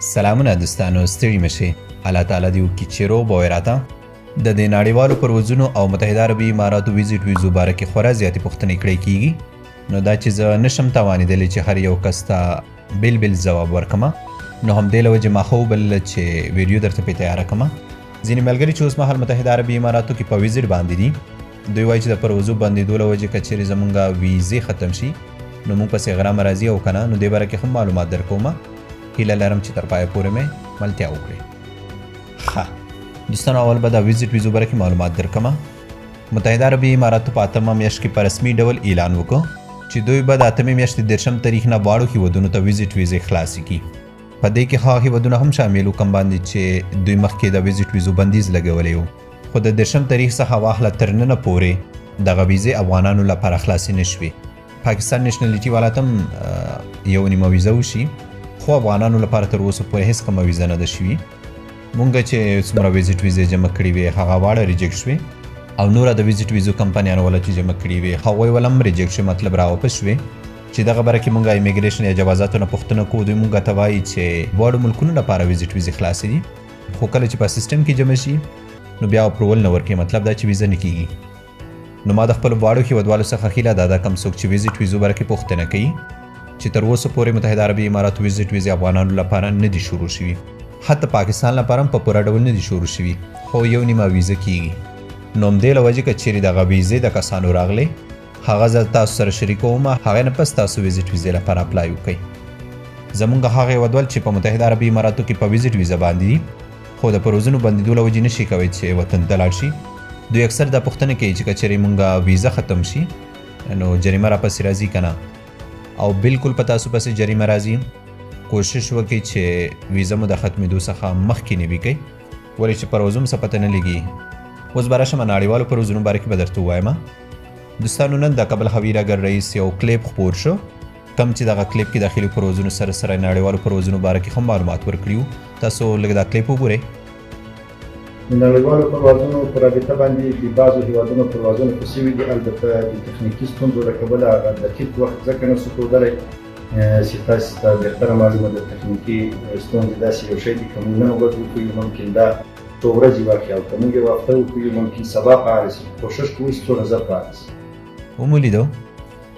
سلامونه دوستانو، ستړي مشئ. الله تعالی دې وکړي چې روغ به وئ راته. د دې نړیوالو پروازونو او متحده عربي اماراتو ویزیټ ویزو باره کې خورا زیاتې پوښتنې کړی کیږي. نو دا چې زه نشم توانېدلی چې هر یو کس ته بیل بیل ځواب ورکړمه، نو همدې له وجې ما ښه وبلله چې ویډیو درته پرې تیاره کړمه. ځینې ملګري چې اوس مهال متحده عربي اماراتو کې په ویزیټ باندې دي، دوی وایي چې د پروازو بندېدو له وجې که چیرې زمونږ ویزې ختم شي نو موږ پسې غرامه راځي او که نه، نو دې باره کې هم معلومات درکومه. هیله لرم چې تر پایه پورې مې ملتیا وکړي. ښه دوستانو، اول به د ویزیټ ویزو باره کې معلومات درکړمه. متحده عربي اماراتو په 8مه میاشت کې په رسمي ډول اعلان وکړ چې دوی به د 8مې میاشتې 30 تاریخ نه واړو هیوادونو ته ویزیټ ویزې خلاصې کړي. په دې کې هغه هیوادونه هم شامل وو کوم باندې چې دوی مخکې د ویزیټ ویزو بندیز لګولی و، خو د 30 تاریخ څخه واخله تر ننه پورې دغه ویزې افغانانو لپاره خلاصې نه شوې. پاکستان نیشنلټي والا ته هم یو نیمه ویزه وشي، خو افغانانو لپاره تر اوسه پورې هیڅ کومه ویزه نه ده شوې. مونږ چې څومره ویزیټ ویزې جمع کړي وې هغه واړه ریجیکټ شوې، او نوره د ویزیټ ویزو کمپنیانو والا چې جمع کړي وې هغوی والا هم ریجیکټ شوې، مطلب راواپس شوې. چې دغه باره کې مونږ امیګریشن یا جوازاتو نه پوښتنه کوو، دوی مونږ ته وایي چې واړو ملکونو لپاره ویزیټ ویزې خلاصې دي، خو کله چې په سیسټم کې جمع شي نو بیا اپروول نه ورکوي، مطلب دا چې ویزه نه کیږي. نو ما د خپلو واړو هیوادوالو څخه هیله دا کوم څوک چې ویزیټ ویزو باره کې پوښتنه کوي چې تر اوسه پورې متحده عربي اماراتو ویزیټ ویزې افغانانو لپاره نه دي شروع شوي، حتی پاکستان لپاره هم په پوره ډول نه دي شروع شوي، خو یو نیمه ویزه کیږي. نو همدې له وجې که چیرې دغه ویزې د کسانو راغلی هغه زه تاسو سره شریکوم، هغې نه پس تاسو ویزیټ ویزې لپاره اپلای وکړئ. زمونږ هغه هیوادوال چې په متحده عربي اماراتو کې په ویزیټ ویزه باندې دي خو د پروازونو بندېدو له وجې نشي کوی چې وطن ته لاړ شي، دوی اکثر دا پوښتنه کوي چې که چیرې مونږ ویزه ختم شي نو جریمه راپسې راځي که نه، او بالکل په تاسو پسې جریمه راځي. کوشش وکړئ چې ویزه مو د ختمېدو څخه مخکې نه وي کوئ، ولې چې پروازو څه پته نه لګي. اوس به راشم نړیوالو پروازونو باره کې به درته ووایم. دوستانو، نن د کابل هوایي ډګر رئیس یو کلیپ خپور شو، کوم چې دغه کلیپ کې داخلي پروازونو سره سره نړیوالو پروازونو باره کې هم معلومات ورکړي وو. تاسو لږ دا کلیپ وګورئ. د نړیوالو پروازونو په رابطه باندې د بعضو هیوادونو پروازونه فسیوي دي، البته د تخنیکي ستونزو له کبله هغه دقیق وخت ځکه نه شو ښودلی چې تاسو ته بهتره معلومه ده. تخنیکي ستونزې داسې یو شی دي که موږ نن ورځ وکړو ممکن دا څو ورځې واخلي، او که موږ یې هفته وکړو ممکن سبا فعال شي. کوشش کوو چې څو ورځې فعال شي. ومو لیدو،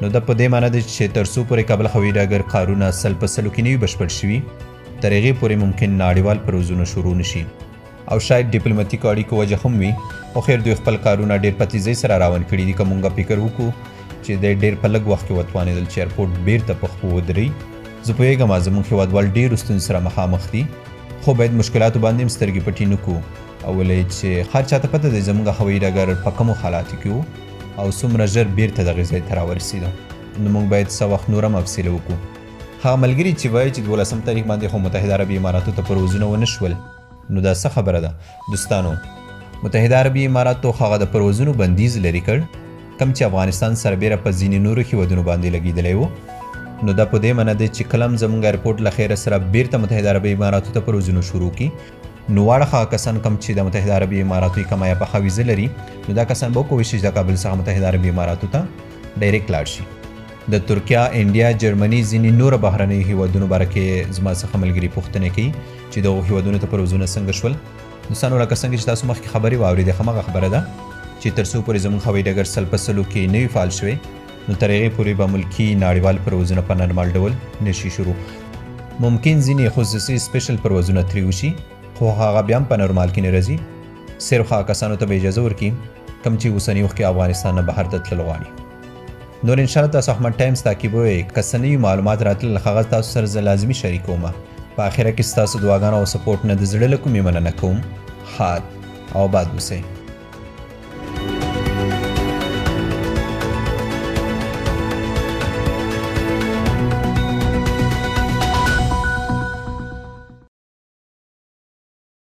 نو دا په دې معنی ده چې تر څو پورې کابل هوایي ډګر کارونه سل په سلو کې نه وي بشپړ شوي، تر هغې پورې ممکن نړیوال پروازونه شروع نه شي، او شاید ډیپلوماتیکو اړیکو وجه هم وي. خو خیر دوی خپل کارونه ډېر په تیزۍ سره روان کړي دي. که مونږ فکر وکړو چې دی ډېر په لږ وخت کې وتوانېدل چې ایرپورټ بیرته په خپو ودرئ. زه پوهېږم زموږ هېوادوال ډېرو ستونزو سره مخامخ دي، خو باید مشکلاتو باندې هم سترګې پټې نه کړو، او ولې چې هر چاته پته دی زموږ هوایي ډګر په کومو حالاتو کې و او څومره ژر بیرته دغې ځای ته راورسېدو. نو موږ باید څه وخت نور هم حوصله وکړو. هغه ملګري چې وایي چې 12 تاریخ باندې خو متحده عربي اماراتو ته پروازونه ونه شول، نو دا څه خبره ده دوستانو؟ متحده عربي اماراتو هغه د پروازونو بندیز لرې کړ کوم چې افغانستان سربیره په ځینې نورو هیوادونو باندې لګېدلی و. نو دا په دې معنی دی چې کله هم زموږ ایرپورټ له خیره سره بیرته متحده عربي اماراتو ته پروازونه شروع کړي، نو واړه هغه کسان کوم چې د متحده عربي اماراتو کمه یا پخه ویزه لري، نو دا کسان به وکولی شي چې د کابل څخه متحده عربي اماراتو ته ډایرکټ لاړ شي. د ترکیه، انډیا، جرمني، ځینې نورو بهرنیو هیوادونو باره کې زما څخه ملګري پوښتنې کوي چې دغو هیوادونو ته پروازونه څنګه شول. دوستانو، لکه څنګه چې تاسو مخکې خبرې واورېدې، هماغه خبره ده چې تر څو پورې زموږ هوایي ډګر سل په سلو کې نه وي فعال شوی، نو تر هغې پورې به ملکي نړیوال پروازونه په نارمال ډول نشي شروع. ممکن ځینې خصوصي سپیشل پروازونه ترې وشي، خو هغه بیا هم په نورمال کې نه راځي. صرف هغه کسانو ته به اجازه ورکړي کوم چې اوسني وخت کې افغانستان نه بهر ته تلل غواړي. نور انشاءالله تاسو احمد ټایمز تعقیب وئ، که څه نوي معلومات راتلل هغه تاسو سره زه لازمي شریکوم. په اخره کې ستاسو دعاګانو او سپورټ نه د زړه له کومې مننه کوم. ښاد او آباد اوسئ.